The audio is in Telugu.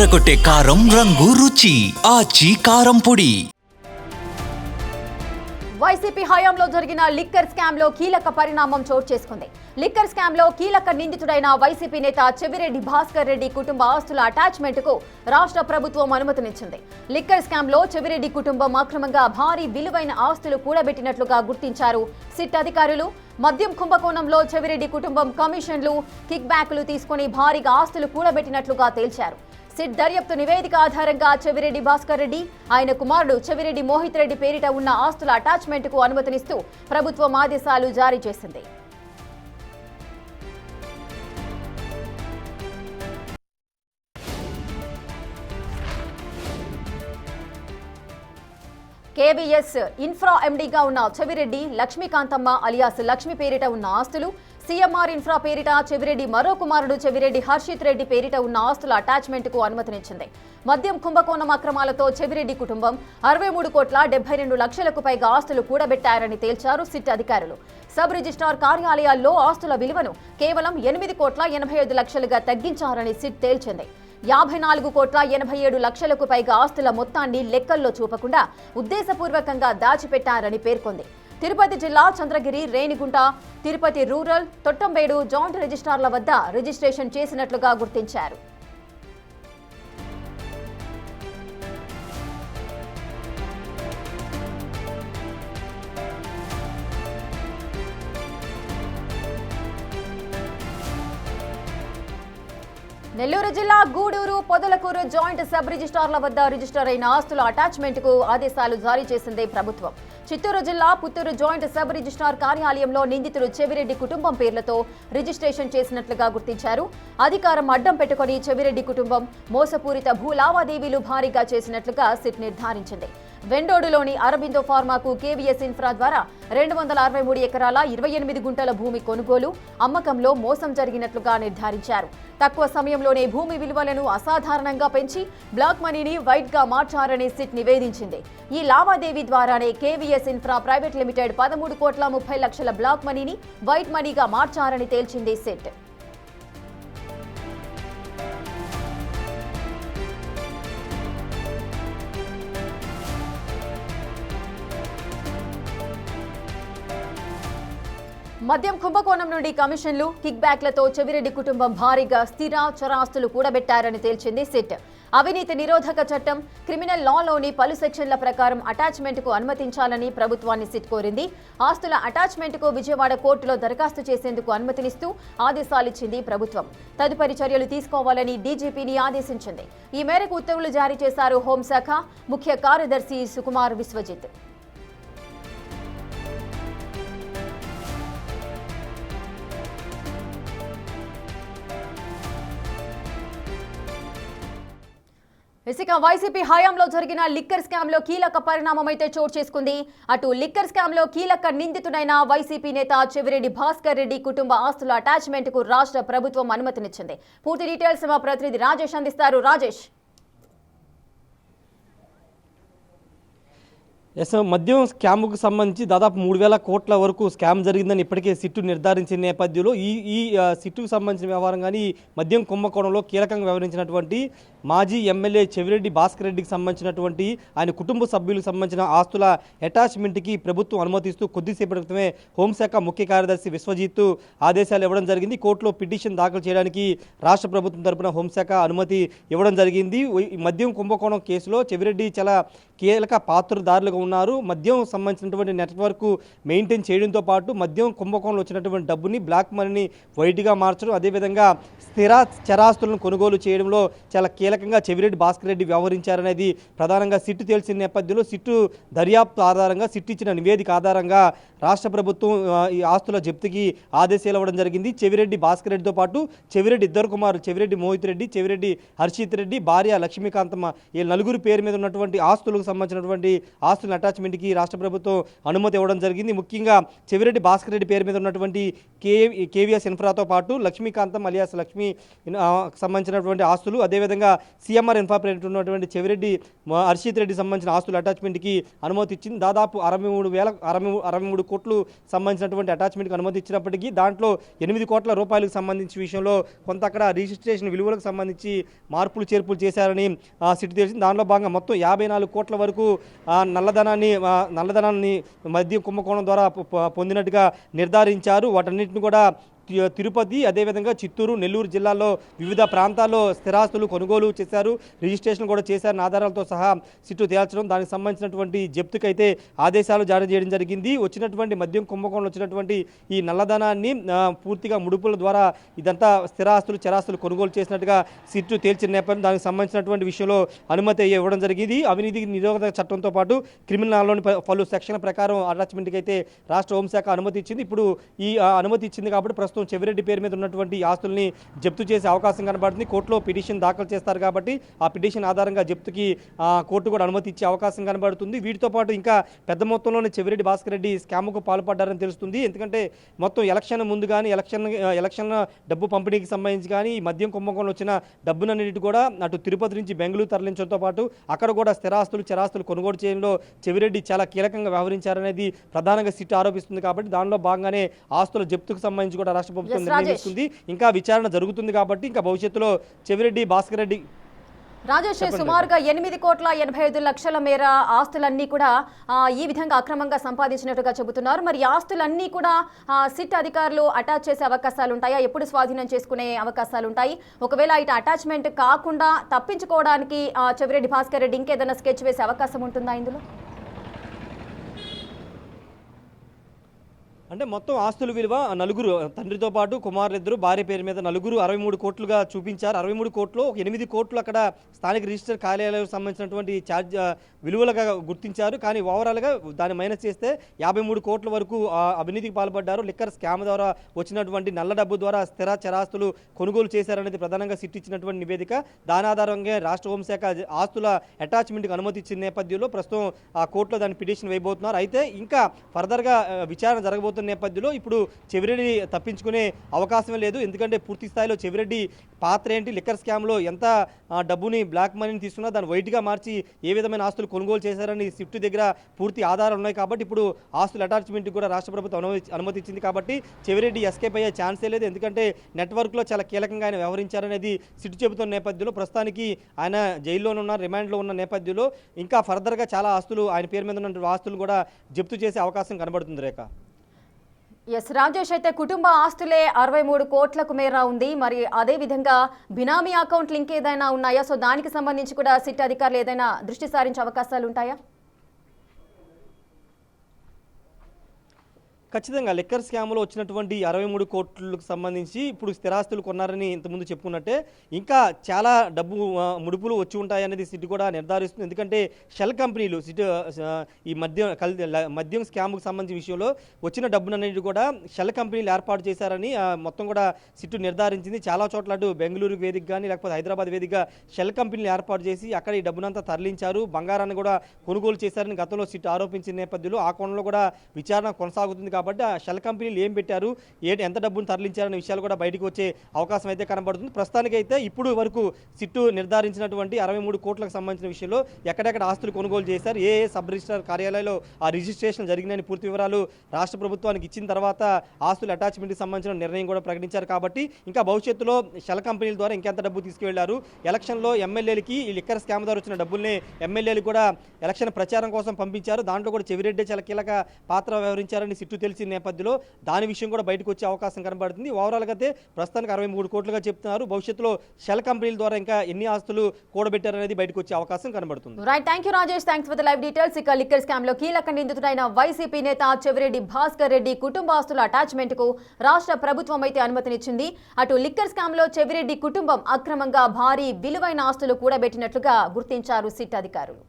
అదరకొట్టే కారం రంగు రుచి ఆచి కారం పొడి. వైసీపీ హయాంలో జరిగిన లిక్కర్ స్కామ్ లో కీలక పరిణామం చోటు చేసుకుంది. లిక్కర్ స్కామ్ లో కీలక నిందితుడైన వైసీపీ నేత చెవిరెడ్డి భాస్కర్ రెడ్డి కుటుంబ ఆస్తుల అటాచ్మెంట్ కు రాష్ట్ర ప్రభుత్వం అనుమతినిచ్చింది. లిక్కర్ స్కామ్ లో చెవిరెడ్డి కుటుంబం అక్రమంగా భారీ విలువైన ఆస్తులు కూడబెట్టినట్లుగా గుర్తించారు సిట్ అధికారులు. మద్యం కుంభకోణంలో చెవిరెడ్డి కుటుంబం కమిషన్లు, కిక్ బ్యాక్లు తీసుకుని భారీగా ఆస్తులు కూడబెట్టినట్లుగా తేల్చారు. సిట్ దర్యాప్తు నివేదిక ఆధారంగా చెవిరెడ్డి భాస్కర్ రెడ్డి, ఆయన కుమారుడు చెవిరెడ్డి మోహిత్ రెడ్డి పేరిట ఉన్న ఆస్తుల అటాచ్మెంట్ కు అనుమతినిస్తూ ప్రభుత్వం ఆదేశాలు జారీ చేసింది. కేవీఎస్ ఇన్ఫ్రా ఎండీగా ఉన్న చెవిరెడ్డి లక్ష్మీకాంతమ్మ అలియాస్ లక్ష్మి పేరిట ఉన్న ఆస్తులు, సీఎంఆర్ ఇన్ఫ్రా పేరిట చెవిరెడ్డి మరో కుమారుడు చెవిరెడ్డి హర్షిత్ రెడ్డి పేరిట ఉన్న ఆస్తుల అటాచ్మెంట్ కు అనుమతినిచ్చింది. మద్యం కుంభకోణం అక్రమాలతో చెవిరెడ్డి కుటుంబం 63,72,00,000కు పైగా ఆస్తులు కూడబెట్టారని తేల్చారు సిట్ అధికారులు. సబ్ రిజిస్ట్రార్ కార్యాలయాల్లో ఆస్తుల విలువను కేవలం 8,85,00,000గా తగ్గించారని సిట్ తేల్చింది. 54,87,00,000కు పైగా ఆస్తుల మొత్తాన్ని లెక్కల్లో చూపకుండా ఉద్దేశపూర్వకంగా దాచిపెట్టారని పేర్కొంది. తిరుపతి జిల్లా చంద్రగిరి, రేణిగుంట, తిరుపతి రూరల్, తొట్టంబేడు జాయింట్ రిజిస్ట్రార్ల వద్ద రిజిస్ట్రేషన్ చేసినట్లుగా గుర్తించారు. నెల్లూరు జిల్లా గూడూరు, పొదలకూరు జాయింట్ సబ్ రిజిస్ట్రార్ల వద్ద రిజిస్టర్ అయిన ఆస్తుల అటాచ్మెంట్ కు ఆదేశాలు జారీ చేసింది ప్రభుత్వం. చిత్తూరు జిల్లా పుత్తూరు జాయింట్ సబ్ రిజిస్ట్రార్ కార్యాలయంలో నిందితుడు చెవిరెడ్డి కుటుంబం పేర్లతో రిజిస్ట్రేషన్ చేసినట్లుగా గుర్తించారు. అధికారం అడ్డం పెట్టుకుని చెవిరెడ్డి కుటుంబం మోసపూరిత భూ లావాదేవీలు భారీగా చేసినట్లుగా సిట్ నిర్ధారించింది. వెండోడులోని అరబిందో ఫార్మాకు కేవీఎస్ ఇన్ఫ్రా ద్వారా 263 ఎకరాల 28 గుంటల భూమి కొనుగోలు, అమ్మకంలో మోసం జరిగినట్లుగా నిర్ధారించారు. తక్కువ సమయంలోనే భూమి విలువలను అసాధారణంగా పెంచి బ్లాక్ మనీని వైట్ గా మార్చారని సిట్ నివేదించింది. ఈ లావాదేవీ ద్వారానే KVS Infra private limited 13,30,00,000 black మనీని వైట్ మనీగా మార్చారని తేల్చింది సిట్. మద్యం కుంభకోణం నుండి కమిషన్లు, కిక్ బ్యాక్లతో చెవిరెడ్డి కుటుంబం భారీగా స్థిర, చరాస్తులు కూడబెట్టారని తేల్చింది సిట్. అవినీతి నిరోధక చట్టం, క్రిమినల్ లాలోని పలు సెక్షన్ల ప్రకారం అటాచ్మెంట్ కు అనుమతించాలని ప్రభుత్వాన్ని సిట్ కోరింది. ఆస్తుల అటాచ్మెంట్ కు విజయవాడ కోర్టులో దరఖాస్తు చేసేందుకు అనుమతినిస్తూ ఆదేశాలిచ్చింది ప్రభుత్వం. తదుపరి చర్యలు తీసుకోవాలని డీజీపీని ఆదేశించింది. ఈ మేరకు ఉత్తర్వులు జారీ చేశారు హోంశాఖ ముఖ్య కార్యదర్శి సుకుమార్ విశ్వజిత్. ఇసుక వైసీపీ హయాంలో జరిగిన లిక్కర్ స్కామ్ లో కీలక పరిణామం అయితే చోటు చేసుకుంది. అటు లిక్కర్ స్కామ్ లో కీలక నిందితుడైన వైసీపీ నేత చెవిరెడ్డి భాస్కర్ రెడ్డి కుటుంబ ఆస్తుల అటాచ్మెంట్ కు రాష్ట్ర ప్రభుత్వం అనుమతినిచ్చింది. పూర్తి డీటెయిల్స్ మా ప్రతినిధి రాజేష్ అందిస్తారు. రాజేష్, మద్యం స్కామ్కు సంబంధించి దాదాపు 3,000 కోట్ల వరకు స్కామ్ జరిగిందని ఇప్పటికే సిట్టు నిర్ధారించిన నేపథ్యంలో ఈ సిట్టుకు సంబంధించిన వ్యవహారం కానీ మద్యం కుంభకోణంలో కీలకంగా వ్యవహరించినటువంటి మాజీ ఎమ్మెల్యే చెవిరెడ్డి భాస్కర్ రెడ్డికి సంబంధించినటువంటి ఆయన కుటుంబ సభ్యులకు సంబంధించిన ఆస్తుల అటాచ్మెంట్కి ప్రభుత్వం అనుమతిస్తూ కొద్దిసేపటి క్రితమే హోంశాఖ ముఖ్య కార్యదర్శి విశ్వజిత్ ఆదేశాలు ఇవ్వడం జరిగింది. కోర్టులో పిటిషన్ దాఖలు చేయడానికి రాష్ట్ర ప్రభుత్వం తరపున హోంశాఖ అనుమతి ఇవ్వడం జరిగింది. మద్యం కుంభకోణం కేసులో చెవిరెడ్డి చాలా కీలక పాత్రదారులుగా ఉన్నారు. మద్యం సంబంధించినటువంటి నెట్వర్క్ మెయింటైన్ చేయడంతో పాటు మద్యం కుంభకోణంలో వచ్చినటువంటి డబ్బుని బ్లాక్ మనీని వైట్గా మార్చడం, అదేవిధంగా స్థిర చరాస్తులను కొనుగోలు చేయడంలో చాలా కీలకంగా చెవిరెడ్డి భాస్కర్ రెడ్డి వ్యవహరించారనేది ప్రధానంగా సిట్టు తెలిసిన నేపథ్యంలో సిట్టు దర్యాప్తు ఆధారంగా సిట్టు ఇచ్చిన నివేదిక ఆధారంగా రాష్ట్ర ప్రభుత్వం ఈ ఆస్తుల జప్తుకి ఆదేశాలు ఇవ్వడం జరిగింది. చెవిరెడ్డి భాస్కర్ రెడ్డితో పాటు చెవిరెడ్డి ఇద్దరు కుమారులు చెవిరెడ్డి మోహిత్ రెడ్డి, చెవిరెడ్డి హర్షిత్ రెడ్డి, భార్య లక్ష్మీకాంతమ్మ ఈ నలుగురు పేరు మీద ఉన్నటువంటి ఆస్తులకు సంబంధించినటువంటి ఆస్తుల అటాచ్మెంట్కి రాష్ట్ర ప్రభుత్వం అనుమతి ఇవ్వడం జరిగింది. ముఖ్యంగా చెవిరెడ్డి భాస్కర్ రెడ్డి పేరు మీద ఉన్నటువంటి కేవీఎస్ ఇన్ఫ్రాతో పాటు లక్ష్మీకాంతం అలియాస్ లక్ష్మి సంబంధించినటువంటి ఆస్తులు, అదేవిధంగా సిఎంఆర్ ఇన్ఫ్రా పేరు ఉన్నటువంటి చెవిరెడ్డి హర్షిత్ రెడ్డి సంబంధించిన ఆస్తుల అటాచ్మెంట్కి అనుమతి ఇచ్చింది. దాదాపు 63 కోట్లు సంబంధించినటువంటి అటాచ్మెంట్కి అనుమతి ఇచ్చినప్పటికీ దాంట్లో 8 కోట్ల రూపాయలకు సంబంధించిన విషయంలో కొంత అక్కడ రిజిస్ట్రేషన్ విలువలకు సంబంధించి మార్పులు చేర్పులు చేశారని సిట్ తెలిసింది. దానిలో భాగంగా మొత్తం 54 కోట్ల వరకు నల్లధనాన్ని మద్యం కుంభకోణం ద్వారా పొందినట్టుగా నిర్ధారించారు. వాటన్నిటిని కూడా తిరుపతి, అదేవిధంగా చిత్తూరు, నెల్లూరు జిల్లాల్లో వివిధ ప్రాంతాల్లో స్థిరాస్తులు కొనుగోలు చేశారు, రిజిస్ట్రేషన్ కూడా చేశారని ఆధారాలతో సహా సిట్టు తేల్చడం, దానికి సంబంధించినటువంటి జప్తుకైతే ఆదేశాలు జారీ చేయడం జరిగింది. వచ్చినటువంటి మద్యం కుంభకోణంలో వచ్చినటువంటి ఈ నల్లధనాన్ని పూర్తిగా ముడుపుల ద్వారా ఇదంతా స్థిరాస్తులు చరాస్తులు కొనుగోలు చేసినట్టుగా సిట్టు తేల్చిన నేపథ్యం దానికి సంబంధించినటువంటి విషయంలో అనుమతి అవ్వడం జరిగింది. అవినీతి నిరోధక చట్టంతో పాటు క్రిమినల్ లాలోని పలు సెక్షన్ల ప్రకారం అటాచ్మెంట్కి అయితే రాష్ట్ర హోంశాఖ అనుమతి ఇచ్చింది. ఇప్పుడు ఈ అనుమతి ఇచ్చింది కాబట్టి ప్రస్తుతం చెవిరెడ్డి పేరు మీద ఉన్నటువంటి ఆస్తుల్ని జప్తు చేసే అవకాశం కనబడుతుంది. కోర్టులో పిటిషన్ దాఖలు చేస్తారు కాబట్టి ఆ పిటిషన్ ఆధారంగా జప్తుకి కోర్టు కూడా అనుమతి ఇచ్చే అవకాశం కనబడుతుంది. వీటితో పాటు ఇంకా పెద్ద మొత్తంలోనే చెవిరెడ్డి భాస్కర్ రెడ్డి స్కామ్కు పాల్పడ్డారని తెలుస్తుంది. ఎందుకంటే మొత్తం ఎలక్షన్ ముందు కానీ ఎలక్షన్ డబ్బు పంపిణీకి సంబంధించి కానీ ఈ మద్యం కుంభకోణంలో వచ్చిన డబ్బునన్నిటి కూడా అటు తిరుపతి నుంచి బెంగళూరు తరలించడంతో పాటు అక్కడ కూడా స్థిరాస్తులు చరాస్తులు కొనుగోలు చేయడంలో చెవిరెడ్డి చాలా కీలకంగా వ్యవహరించారనేది ప్రధానంగా సిట్ ఆరోపిస్తుంది. కాబట్టి దానిలో భాగంగానే ఆస్తుల జప్తుకు సంబంధించి కూడా రాష్ట్ర ప్రభుత్వం నిర్ణయం తీసుకుంది. ఇంకా విచారణ జరుగుతుంది కాబట్టి ఇంకా భవిష్యత్తులో చెవిరెడ్డి భాస్కర్ రెడ్డి రాజేష్ సుమారుగా 8,85,00,000 మేర ఆస్తులన్నీ కూడా ఈ విధంగా అక్రమంగా సంపాదించినట్టుగా చెబుతున్నారు. మరి ఆస్తులన్నీ కూడా సిట్ అధికారులు అటాచ్ చేసే అవకాశాలు ఉంటాయా? ఎప్పుడు స్వాధీనం చేసుకునే అవకాశాలు ఉంటాయి? ఒకవేళ ఇటు అటాచ్మెంట్ కాకుండా తప్పించుకోవడానికి చెవిరెడ్డి భాస్కర్ రెడ్డి ఇంకేదైనా స్కెచ్ వేసే అవకాశం ఉంటుందా ఇందులో? అంటే మొత్తం ఆస్తుల విలువ నలుగురు తండ్రితో పాటు కుమారులిద్దరు భార్య పేరు మీద నలుగురు 63 కోట్లుగా చూపించారు. 63 కోట్లు 8 కోట్లు అక్కడ స్థానిక రిజిస్టర్ కార్యాలయాలకు సంబంధించినటువంటి ఛార్జ్ విలువలుగా గుర్తించారు. కానీ ఓవరాల్గా దాన్ని మైనస్ చేస్తే 53 కోట్ల వరకు అవినీతికి పాల్పడ్డారు. లిక్కర్ స్కామ్ ద్వారా వచ్చినటువంటి నల్ల డబ్బు ద్వారా స్థిర చరాస్తులు కొనుగోలు చేశారనేది ప్రధానంగా సిట్ ఇచ్చినటువంటి నివేదిక. దాని ఆధారంగా రాష్ట్ర హోంశాఖ ఆస్తుల అటాచ్మెంట్కి అనుమతి ఇచ్చిన నేపథ్యంలో ప్రస్తుతం ఆ కోర్టులో దాన్ని పిటిషన్ వేయబోతున్నారు. అయితే ఇంకా ఫర్దర్గా విచారణ జరగబోతున్న నేపథ్యంలో ఇప్పుడు చెవిరెడ్డి తప్పించుకునే అవకాశమే లేదు. ఎందుకంటే పూర్తి స్థాయిలో చెవిరెడ్డి పాత్ర ఏంటి, లిక్కర్ స్కామ్లో ఎంత డబ్బుని బ్లాక్ మనీని తీసుకున్నా దాన్ని వైట్గా మార్చి ఏ విధమైన ఆస్తులు కొనుగోలు చేశారని సిఫ్ట్ దగ్గర పూర్తి ఆధారాలు ఉన్నాయి. కాబట్టి ఇప్పుడు ఆస్తుల అటాచ్మెంట్కి కూడా రాష్ట్ర ప్రభుత్వం అనుమతి ఇచ్చింది. కాబట్టి చెవిరెడ్డి ఎస్కేప్ అయ్యే ఛాన్సే లేదు. ఎందుకంటే నెట్వర్క్లో చాలా కీలకంగా ఆయన వ్యవహరించారనేది సిట్ చెబుతున్న నేపథ్యంలో ప్రస్తుతానికి ఆయన జైల్లోనే ఉన్న రిమాండ్లో ఉన్న నేపథ్యంలో ఇంకా ఫర్దర్గా చాలా ఆస్తులు ఆయన పేరు మీద ఉన్న ఆస్తులు కూడా జప్తు చేసే అవకాశం కనబడుతుంది. రేఖ ఎస్ రాజేష్, అయితే కుటుంబ ఆస్తులే 63 కోట్లకు మేర ఉంది. మరి అదే విధంగా బినామీ అకౌంట్లు ఇంకేదైనా ఉన్నాయా? సో దానికి సంబంధించి కూడా సిట్ అధికారులు ఏదైనా దృష్టి సారించే అవకాశాలు ఉంటాయా? ఖచ్చితంగా లిక్కర్ స్కామ్లో వచ్చినటువంటి 63 కోట్లకు సంబంధించి ఇప్పుడు స్థిరాస్తులు కొన్నారని ఇంతకుముందు చెప్పుకున్నట్టే ఇంకా చాలా డబ్బు ముడుపులు వచ్చి ఉంటాయనేది సిట్ కూడా నిర్ధారిస్తుంది. ఎందుకంటే షెల్ కంపెనీలు సిట్ ఈ మద్యం స్కామ్కు సంబంధించిన విషయంలో వచ్చిన డబ్బునన్నిటి కూడా షెల్ కంపెనీలు ఏర్పాటు చేశారని మొత్తం కూడా సిట్ నిర్ధారించింది. చాలా చోట్ల అటు బెంగళూరు వేదిక కానీ లేకపోతే హైదరాబాద్ వేదికగా షెల్ కంపెనీలు ఏర్పాటు చేసి అక్కడ ఈ డబ్బునంతా తరలించారు, బంగారాన్ని కూడా కొనుగోలు చేశారని గతంలో సిట్ ఆరోపించిన నేపథ్యంలో ఆ కోణంలో కూడా విచారణ కొనసాగుతుంది. కాబట్టి ఆ షెల్ కంపెనీలు ఏం పెట్టారు, ఎంత డబ్బును తరలించారనే విషయాలు కూడా బయటకు వచ్చే అవకాశం అయితే కనబడుతుంది. ప్రస్తుతానికైతే ఇప్పుడు వరకు సిట్టు నిర్ధారించినటువంటి 63 కోట్లకు సంబంధించిన విషయంలో ఎక్కడెక్కడ ఆస్తులు కొనుగోలు చేశారు, ఏ సబ్ రిజిస్టర్ కార్యాలయంలో ఆ రిజిస్ట్రేషన్ జరిగినని పూర్తి వివరాలు రాష్ట్ర ప్రభుత్వానికి ఇచ్చిన తర్వాత ఆస్తుల అటాచ్మెంట్కి సంబంధించిన నిర్ణయం కూడా ప్రకటించారు. కాబట్టి ఇంకా భవిష్యత్తులో షెల్ కంపెనీల ద్వారా ఇంకెంత డబ్బు తీసుకువెళ్లారు, ఎలక్షన్లో ఎమ్మెల్యేలకి ఈ లిక్కర్ స్కామ్ ద్వారా వచ్చిన డబ్బుల్ని ఎమ్మెల్యేలు కూడా ఎలక్షన్ ప్రచారం కోసం పంపించారు. దాంట్లో కూడా చెవిరెడ్డి చాలా కీలక పాత్ర వ్యవహరించారని సిట్టు తెలిసిన నేపథ్యంలో దాని విషయం కూడా బయటకు వచ్చే అవకాశం కనబడుతుంది. ఓవరాల్గా అయితే ప్రస్తుతానికి 63 కోట్లుగా చెప్తున్నారు. భవిష్యత్తులో షెల్ కంపెనీల ద్వారా ఇంకా ఎన్ని ఆస్తులు కూడబెట్టారనేది బయటకు వచ్చే అవకాశం కనబడుతుంది. Right, thank you Rajesh, thanks for the live details. ఇక లిక్కర్ స్కామ్ లో కీలక నిందితుడైన వైసీపీ నేత చెవిరెడ్డి భాస్కర్ రెడ్డి కుటుంబ ఆస్తుల అటాచ్మెంట్ కు రాష్ట్ర ప్రభుత్వం అయితే అనుమతినిచ్చింది. అటు లిక్కర్ స్కామ్ లో చెవిరెడ్డి కుటుంబం అక్రమంగా భారీ విలువైన ఆస్తులు కూడబెట్టినట్లుగా గుర్తించారు సిట్ అధికారులు.